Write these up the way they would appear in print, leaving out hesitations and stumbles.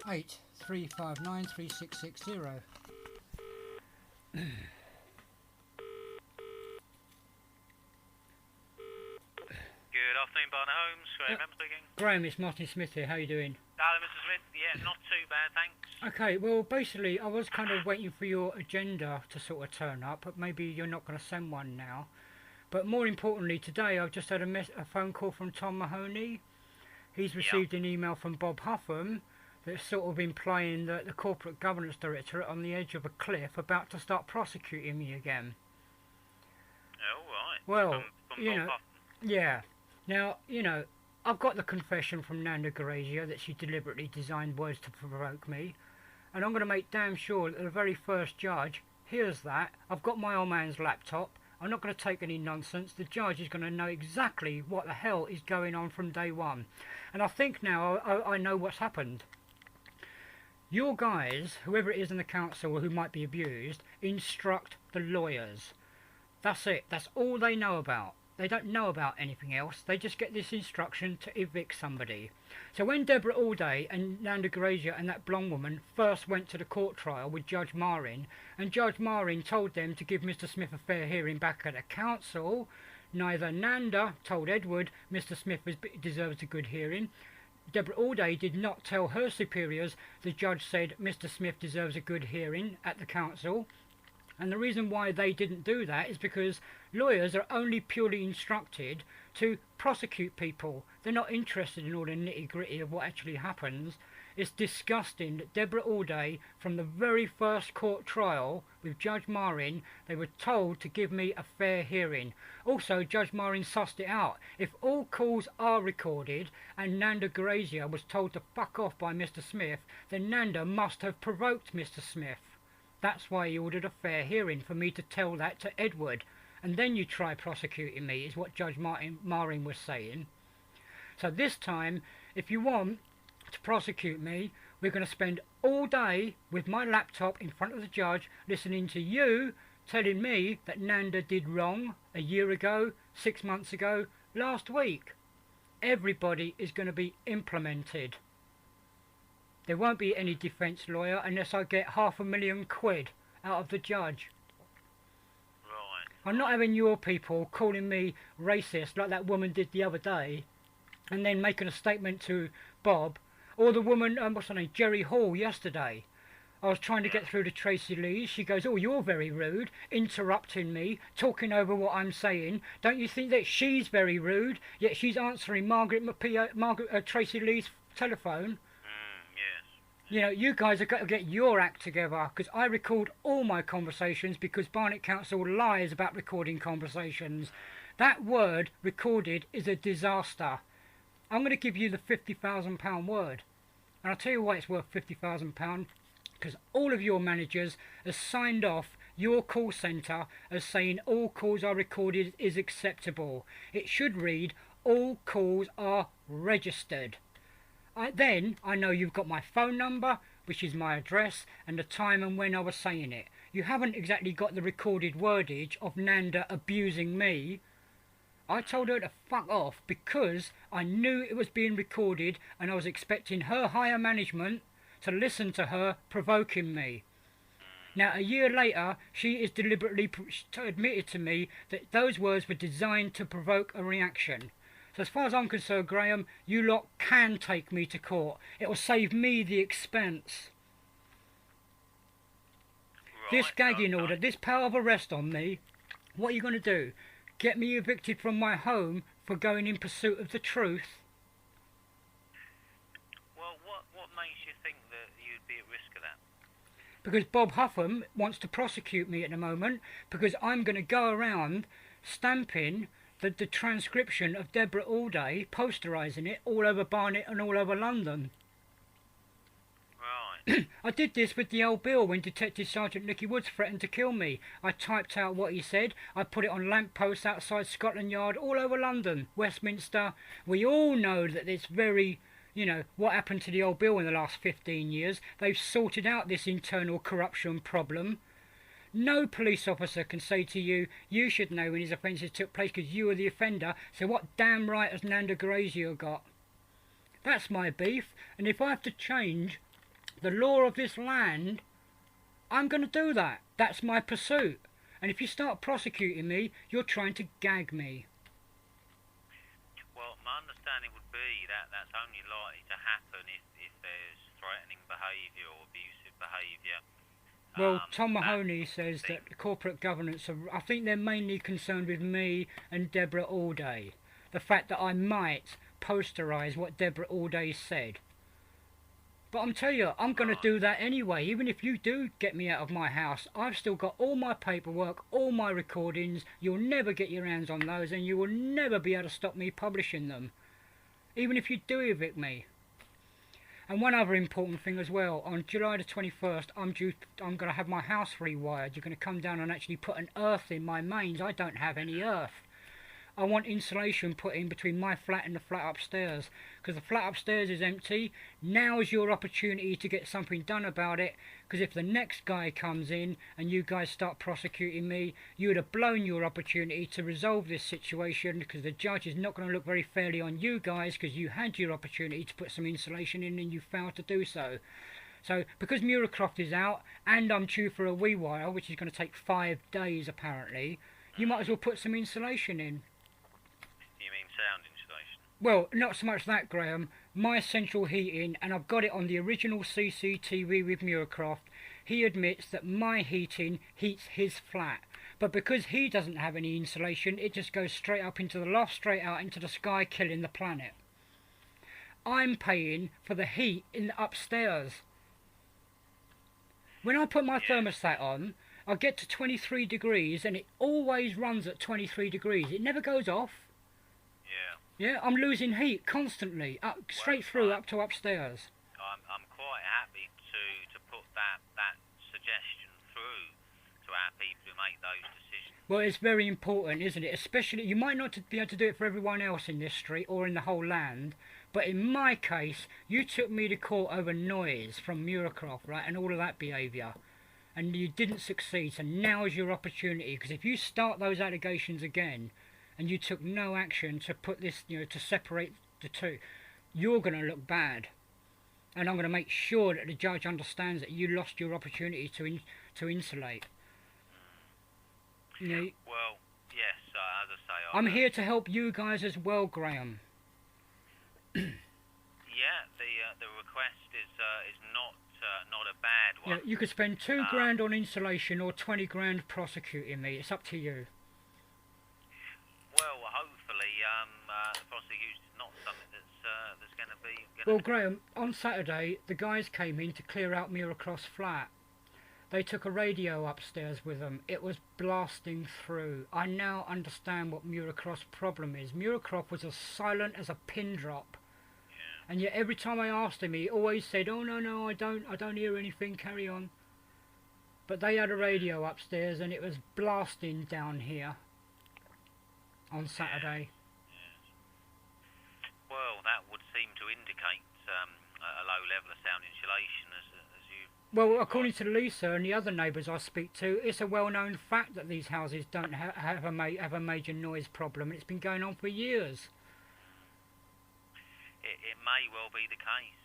83593660. Good afternoon, Barner Holmes. Graham speaking. Graham, it's Martin Smith here. How are you doing? Hello, Mr. Smith. Yeah, not too bad, thanks. Okay, well, basically, I was kind of waiting for your agenda to sort of turn up, but maybe you're not going to send one now. But more importantly, today I've just had a phone call from Tom Mahoney. He's received an email from Bob Huffam that's sort of implying that the Corporate Governance Directorate on the edge of a cliff about to start prosecuting me again. Oh, right. Well, from you Bob know, Huffam. yeah. Now, you know, I've got the confession from Nanda that she deliberately designed words to provoke me. And I'm going to make damn sure that the very first judge hears that. I've got my old man's laptop. I'm not going to take any nonsense. The judge is going to know exactly what the hell is going on from day one. And I think now I know what's happened. Your guys, whoever it is in the council who might be abused, instruct the lawyers. That's it. That's all they know about. They don't know about anything else. They just get this instruction to evict somebody. So when Deborah Allday and Nanda and that blonde woman first went to the court trial with Judge Marin, and Judge Marin told them to give Mr. Smith a fair hearing back at the council, neither Nanda told Edward Mr. Smith deserves a good hearing. Deborah Allday did not tell her superiors the judge said Mr. Smith deserves a good hearing at the council. And the reason why they didn't do that is because lawyers are only purely instructed to prosecute people. They're not interested in all the nitty-gritty of what actually happens. It's disgusting that Deborah Allday, from the very first court trial with Judge Marin, they were told to give me a fair hearing. Also, Judge Marin sussed it out. If all calls are recorded and Nanda was told to fuck off by Mr. Smith, then Nanda must have provoked Mr. Smith. That's why he ordered a fair hearing, for me to tell that to Edward. And then you try prosecuting me, is what Judge Marin was saying. So this time, if you want to prosecute me, we're going to spend all day with my laptop in front of the judge, listening to you telling me that Nanda did wrong a year ago, 6 months ago, last week. Everybody is going to be implemented. There won't be any defence lawyer unless I get £500,000 out of the judge. Right. I'm not having your people calling me racist like that woman did the other day, and then making a statement to Bob, or the woman, what's her name, Jerry Hall yesterday. I was trying to get through to Tracy Lee. She goes, "Oh, you're very rude, interrupting me, talking over what I'm saying. Don't you think that she's very rude? Yet she's answering Tracy Lee's telephone." You know, you guys have got to get your act together, because I record all my conversations because Barnet Council lies about recording conversations. That word, recorded, is a disaster. I'm going to give you the £50,000 word. And I'll tell you why it's worth £50,000, because all of your managers have signed off your call centre as saying all calls are recorded is acceptable. It should read, all calls are registered. Then I know you've got my phone number, which is my address, and the time and when I was saying it. You haven't exactly got the recorded wordage of Nanda abusing me. I told her to fuck off because I knew it was being recorded, and I was expecting her higher management to listen to her provoking me. Now, a year later, she is deliberately admitted to me that those words were designed to provoke a reaction. So as far as I'm concerned, Graham, you lot can take me to court. It will save me the expense. Right, this gagging order, this power of arrest on me, what are you going to do? Get me evicted from my home for going in pursuit of the truth? Well, what makes you think that you'd be at risk of that? Because Bob Huffam wants to prosecute me at the moment, because I'm going to go around stamping the transcription of Deborah Allday, posterising it all over Barnet and all over London. Right. I did this with the old Bill when Detective Sergeant Nicky Woods threatened to kill me. I typed out what he said. I put it on lampposts outside Scotland Yard, all over London, Westminster. We all know that it's very, you know, what happened to the old Bill in the last 15 years. They've sorted out this internal corruption problem. No police officer can say to you, you should know when his offences took place because you were the offender, so what damn right has Nanda got? That's my beef, and if I have to change the law of this land, I'm going to do that. That's my pursuit. And if you start prosecuting me, you're trying to gag me. Well, my understanding would be that that's only likely to happen if there's threatening behaviour or abusive behaviour. Well, Tom Mahoney says that corporate governance I think they're mainly concerned with me and Deborah Allday. The fact that I might posterise what Deborah Allday said. But I'm telling you, I'm going to do that anyway. Even if you do get me out of my house, I've still got all my paperwork, all my recordings. You'll never get your hands on those, and you will never be able to stop me publishing them. Even if you do evict me. And one other important thing as well, on July the 21st, I'm going to have my house rewired. You're going to come down and actually put an earth in my mains. I don't have any earth. I want insulation put in between my flat and the flat upstairs, because the flat upstairs is empty. Now's your opportunity to get something done about it, because if the next guy comes in and you guys start prosecuting me, you would have blown your opportunity to resolve this situation, because the judge is not going to look very fairly on you guys, because you had your opportunity to put some insulation in and you failed to do so. So, because Muircroft is out, and I'm due for a wee while, which is going to take 5 days apparently, you might as well put some insulation in. You mean sound insulation? Well, not so much that, Graham. My central heating, and I've got it on the original CCTV with Muircroft, he admits that my heating heats his flat. But because he doesn't have any insulation, it just goes straight up into the loft, straight out into the sky, killing the planet. I'm paying for the heat in the upstairs. When I put my thermostat on, I get to 23 degrees and it always runs at 23 degrees. It never goes off. Yeah, I'm losing heat constantly, straight through up to upstairs. I'm quite happy to put that suggestion through to our people who make those decisions. Well, it's very important, isn't it? Especially, you might not be able to do it for everyone else in this street or in the whole land, but in my case, you took me to court over noise from Muircroft, right, and all of that behaviour, and you didn't succeed, so now is your opportunity, because if you start those allegations again, and you took no action to put this, to separate the two, you're going to look bad. And I'm going to make sure that the judge understands that you lost your opportunity to insulate. Well, yes, as I say, I'm here to help you guys as well, Graham. Yeah, the request is not a bad one. Yeah, you could spend £2 on insulation or 20 grand prosecuting me. It's up to you. Well, hopefully, the prosecution is not something that's going to be... Well, Graham, on Saturday, the guys came in to clear out Muircroft's flat. They took a radio upstairs with them. It was blasting through. I now understand what Muircroft's problem is. Muircroft was as silent as a pin drop. Yeah. And yet every time I asked him, he always said, "Oh, no, I don't hear anything, carry on." But they had a radio upstairs and it was blasting down here. On Saturday. Yes. Well, that would seem to indicate a low level of sound insulation, as you... Well, according to Lisa and the other neighbours I speak to, it's a well-known fact that these houses don't have a major noise problem. It's been going on for years. It may well be the case.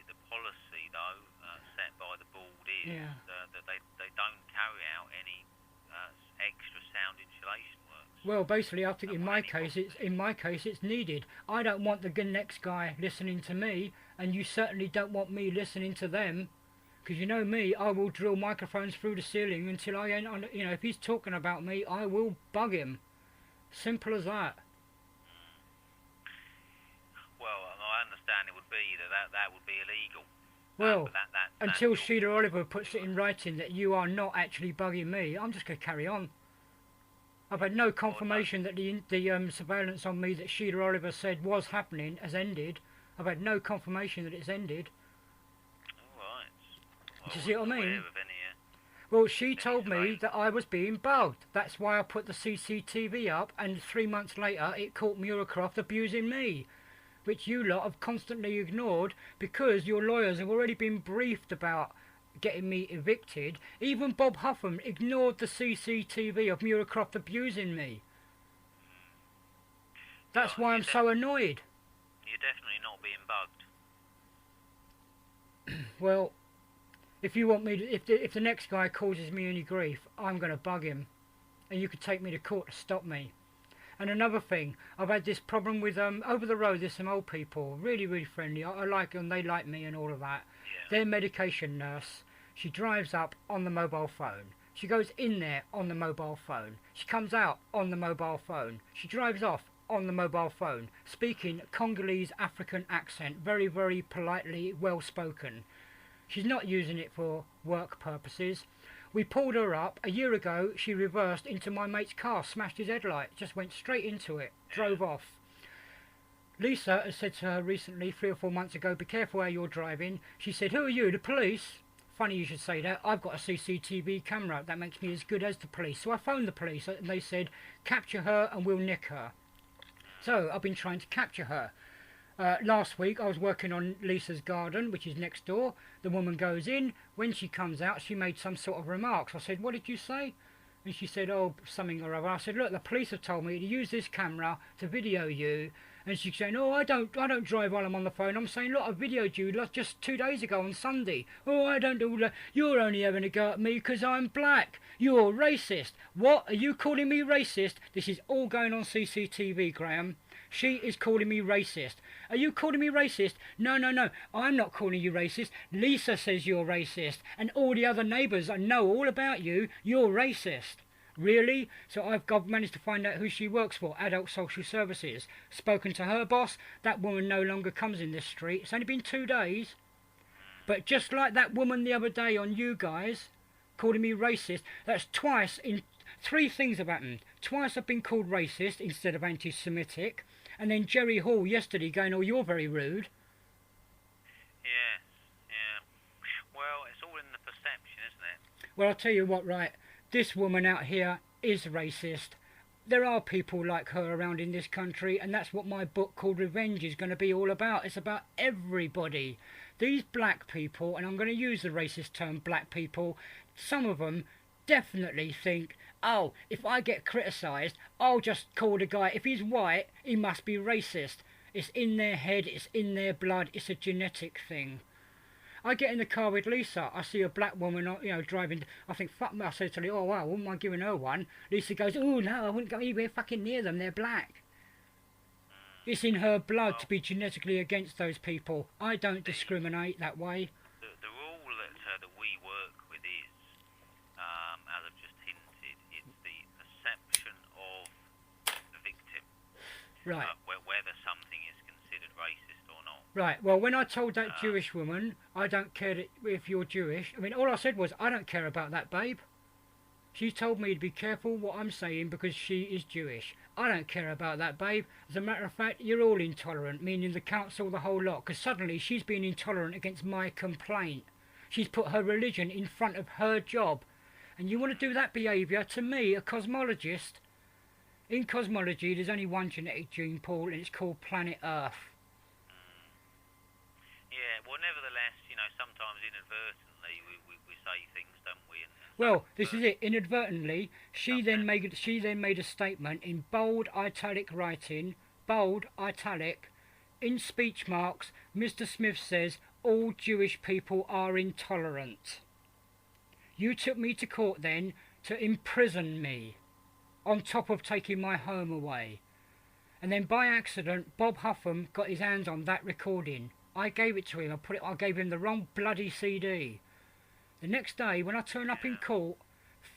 The policy, though, set by the board is that they don't carry out any extra sound insulation works. Well, basically, I think in my case it's needed. I don't want the next guy listening to me, and you certainly don't want me listening to them, because you know me, I will drill microphones through the ceiling until I end on. If he's talking about me, I will bug him. Simple as that. Well, my understanding would be that would be illegal. Well, until Sheila Oliver puts it in writing that you are not actually bugging me, I'm just going to carry on. I've had no confirmation that the surveillance on me that Sheila Oliver said was happening has ended. I've had no confirmation that it's ended. All right. Well, Do you see what I mean? Well, she told me that I was being bugged. That's why I put the CCTV up, and 3 months later it caught Muircroft abusing me, which you lot have constantly ignored because your lawyers have already been briefed about getting me evicted. Even Bob Huffam ignored the CCTV of Muircroft abusing me. That's why I'm so annoyed. You're definitely not being bugged. Well, if you want me to, if the next guy causes me any grief, I'm going to bug him. And you could take me to court to stop me. And another thing, I've had this problem with, over the road there's some old people, really, really friendly. I like them, they like me and all of that. Yeah. Their medication nurse, she drives up on the mobile phone. She goes in there on the mobile phone. She comes out on the mobile phone. She drives off on the mobile phone, speaking Congolese African accent, very, very politely, well spoken. She's not using it for work purposes. We pulled her up. A year ago, she reversed into my mate's car, smashed his headlight, just went straight into it, drove off. Lisa has said to her recently, 3 or 4 months ago, be careful how you're driving. She said, who are you, the police? Funny you should say that. I've got a CCTV camera. That makes me as good as the police. So I phoned the police and they said, capture her and we'll nick her. So I've been trying to capture her. Last week I was working on Lisa's garden, which is next door. The woman goes in. When she comes out, she made some sort of remarks. I said, what did you say? And she said, oh, something or other. I said, look, the police have told me to use this camera to video you. And she's saying, oh, I don't drive while I'm on the phone. I'm saying, look, I videoed you just 2 days ago on Sunday. Oh, I don't do that. You're only having a go at me because I'm black. You're racist. What? Are you calling me racist? This is all going on CCTV, Graham. She is calling me racist. Are you calling me racist? No, no, no. I'm not calling you racist. Lisa says you're racist. And all the other neighbours know all about you. You're racist. Really? So I've managed to find out who she works for, Adult Social Services. Spoken to her boss. That woman no longer comes in this street. It's only been 2 days. But just like that woman the other day on you guys, calling me racist, that's twice in 3 things have happened. Twice I've been called racist instead of anti-Semitic. And then Jerry Hall yesterday going, oh, you're very rude. Yeah, yeah. Well, it's all in the perception, isn't it? Well, I'll tell you what, right. This woman out here is racist. There are people like her around in this country, and that's what my book called Revenge is going to be all about. It's about everybody. These black people, and I'm going to use the racist term black people, some of them definitely think, oh, if I get criticised, I'll just call the guy. If he's white, he must be racist. It's in their head, it's in their blood, it's a genetic thing. I get in the car with Lisa, I see a black woman, you know, driving. I think, fuck me, I said to her, oh, wow, I wouldn't mind giving her one. Lisa goes, oh, no, I wouldn't go anywhere fucking near them, they're black. It's in her blood to be genetically against those people. I don't discriminate that way. The rule that we work with is, as I've just hinted, it's the perception of the victim. Right. Whether something is considered racist or not. Right, well, when I told that Jewish woman, I don't care if you're Jewish, I mean, all I said was, I don't care about that, babe. She told me to be careful what I'm saying because she is Jewish. I don't care about that, babe. As a matter of fact, you're all intolerant, meaning the council, the whole lot, because suddenly she's been intolerant against my complaint. She's put her religion in front of her job. And you want to do that behaviour to me, a cosmologist? In cosmology, there's only one genetic gene pool, and it's called planet Earth. Yeah, well, nevertheless, you know, sometimes inadvertently we say things, don't we? Well, this is it. Inadvertently, she then made a statement in bold italic writing, bold italic, in speech marks. Mr. Smith says all Jewish people are intolerant. You took me to court then to imprison me, on top of taking my home away. And then by accident, Bob Huffam got his hands on that recording. I gave it to him. I gave him the wrong bloody CD. The next day, when I turn up in court,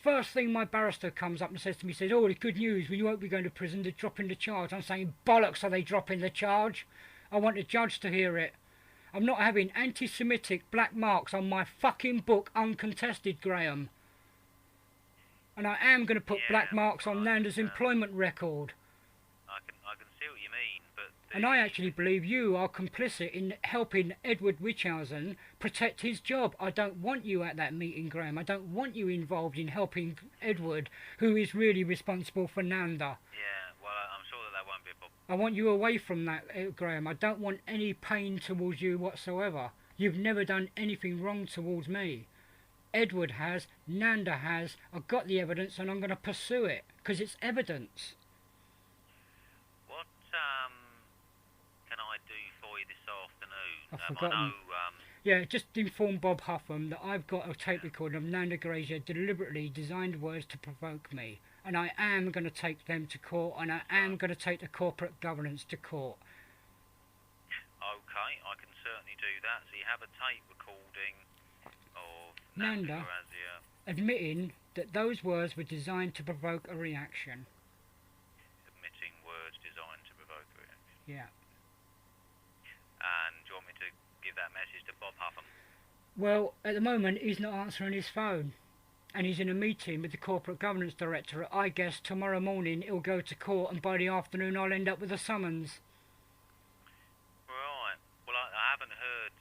first thing my barrister comes up and says to me, says, oh, it's good news, you won't be going to prison, they're dropping the charge. I'm saying, bollocks, are they dropping the charge? I want the judge to hear it. I'm not having anti-Semitic black marks on my fucking book, uncontested, Graham. And I am going to put black marks on Nanda's employment record. I can see what you mean, but... And I actually believe you are complicit in helping Edward Wichhausen protect his job. I don't want you at that meeting, Graham. I don't want you involved in helping Edward, who is really responsible for Nanda. Yeah, well, I'm sure that won't be a problem. I want you away from that, Graham. I don't want any pain towards you whatsoever. You've never done anything wrong towards me. Edward has, Nanda has. I've got the evidence and I'm going to pursue it, because it's evidence. What can I do for you this afternoon? I've forgotten. I know, Yeah, just inform Bob Huffam that I've got a tape recording of Nanda Grazier deliberately designed words to provoke me. And I am going to take them to court, and I am going to take the corporate governance to court. Okay, I can certainly do that. So you have a tape recording of Nanda Grazier admitting that those words were designed to provoke a reaction. admitting words designed to provoke a reaction. Yeah. And do you want me to give that message to Bob Huffam? Well, at the moment, he's not answering his phone. And he's in a meeting with the corporate governance director. I guess tomorrow morning he'll go to court, and by the afternoon I'll end up with a summons. Right. Well, I haven't heard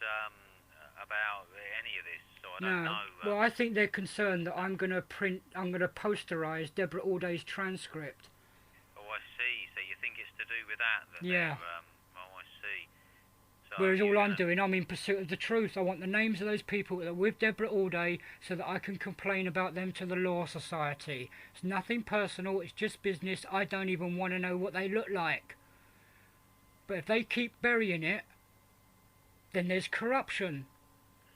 about any of this, so I don't know. Well, I think they're concerned that I'm going to posterise Deborah Allday's transcript. Oh, I see. So you think it's to do with that? Yeah. Oh, I see. So Whereas all I'm doing, I'm in pursuit of the truth. I want the names of those people that are with Deborah Allday so that I can complain about them to the Law Society. It's nothing personal, it's just business. I don't even want to know what they look like. But if they keep burying it, then there's corruption.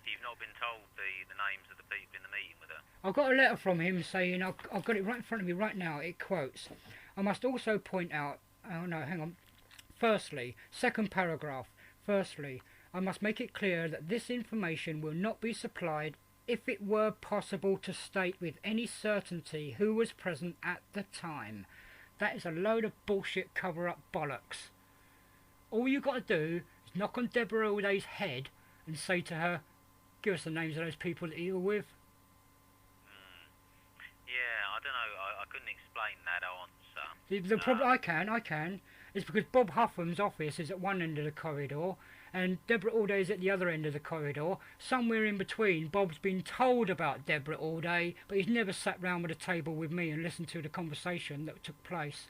You've not been told the names of the people in the meeting with her? I've got a letter from him saying, I've got it right in front of me right now, it quotes, I must also point out, oh no, hang on, firstly, second paragraph, firstly, I must make it clear that this information will not be supplied if it were possible to state with any certainty who was present at the time. That is a load of bullshit cover-up bollocks. All you got to do is knock on Deborah Allday's head and say to her, give us the names of those people that you were with. Yeah, I don't know. I couldn't explain that answer. The problem I can. It's because Bob Huffam's office is at one end of the corridor and Deborah Allday is at the other end of the corridor. Somewhere in between, Bob's been told about Deborah Allday, but he's never sat round with a table with me and listened to the conversation that took place.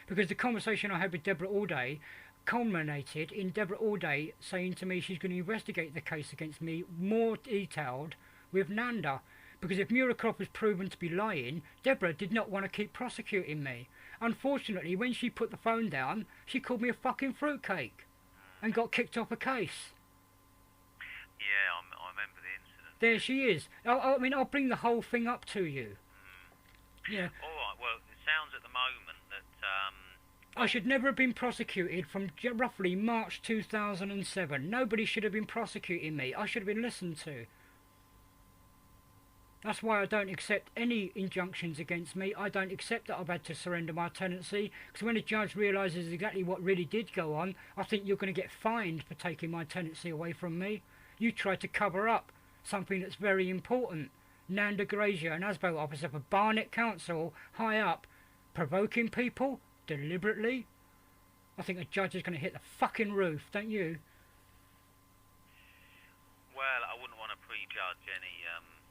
Because the conversation I had with Deborah Allday culminated in Deborah Allday saying to me she's going to investigate the case against me more detailed with Nanda. Because if Murakov was proven to be lying, Deborah did not want to keep prosecuting me. Unfortunately, when she put the phone down, she called me a fucking fruitcake and got kicked off a case. Yeah, I remember the incident. There she is. I mean, I'll bring the whole thing up to you. Yeah. All right. Well, it sounds at the moment that I should never have been prosecuted from roughly March 2007. Nobody should have been prosecuting me. I should have been listened to. That's why I don't accept any injunctions against me. I don't accept that I've had to surrender my tenancy, because when a judge realises exactly what really did go on, I think you're going to get fined for taking my tenancy away from me. You tried to cover up something that's very important. Nanda Grazier, an ASBO officer for Barnet Council, high up, provoking people deliberately. I think a judge is going to hit the fucking roof, don't you? Well, I wouldn't want to prejudge any...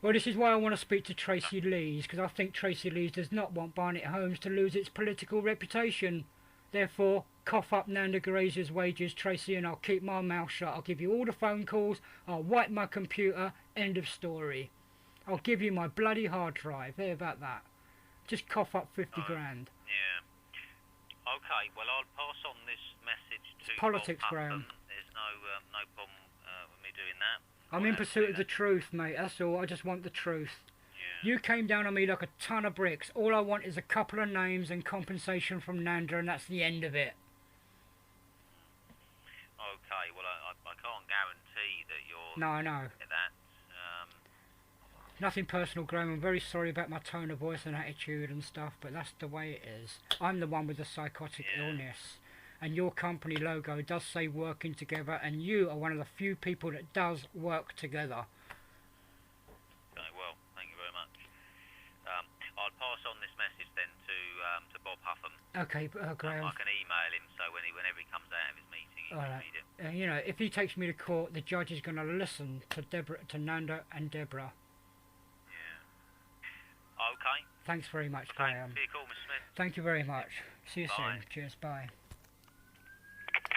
Well, this is why I want to speak to Tracy Lees, because I think Tracy Lees does not want Barnet Homes to lose its political reputation. Therefore, cough up Nanda Grazier's wages, Tracy, and I'll keep my mouth shut. I'll give you all the phone calls, I'll wipe my computer, end of story. I'll give you my bloody hard drive, how about that? Just cough up 50 grand. Yeah. Okay, well, I'll pass on this message to It's politics, Bob Graham. Huffam. There's no problem with me doing that. I'm in pursuit of the truth, mate, that's all. I just want the truth. Yeah. You came down on me like a ton of bricks. All I want is a couple of names and compensation from Nanda, and that's the end of it. Okay, well, I can't guarantee that you're... No, I know. That, Nothing personal, Graham. I'm very sorry about my tone of voice and attitude and stuff, but that's the way it is. I'm the one with the psychotic illness. And your company logo does say working together, and you are one of the few people that does work together. Okay, well, thank you very much. I'll pass on this message then to Bob Huffam. Okay, Graham. I can email him, so whenever he comes out of his meeting, he can read it. You know, if he takes me to court, the judge is going to listen to Nanda and Deborah. Okay. Thanks very much, Graham. Thanks for your call, Mr. Smith. Thank you very much. See you Bye. soon. Cheers. Bye.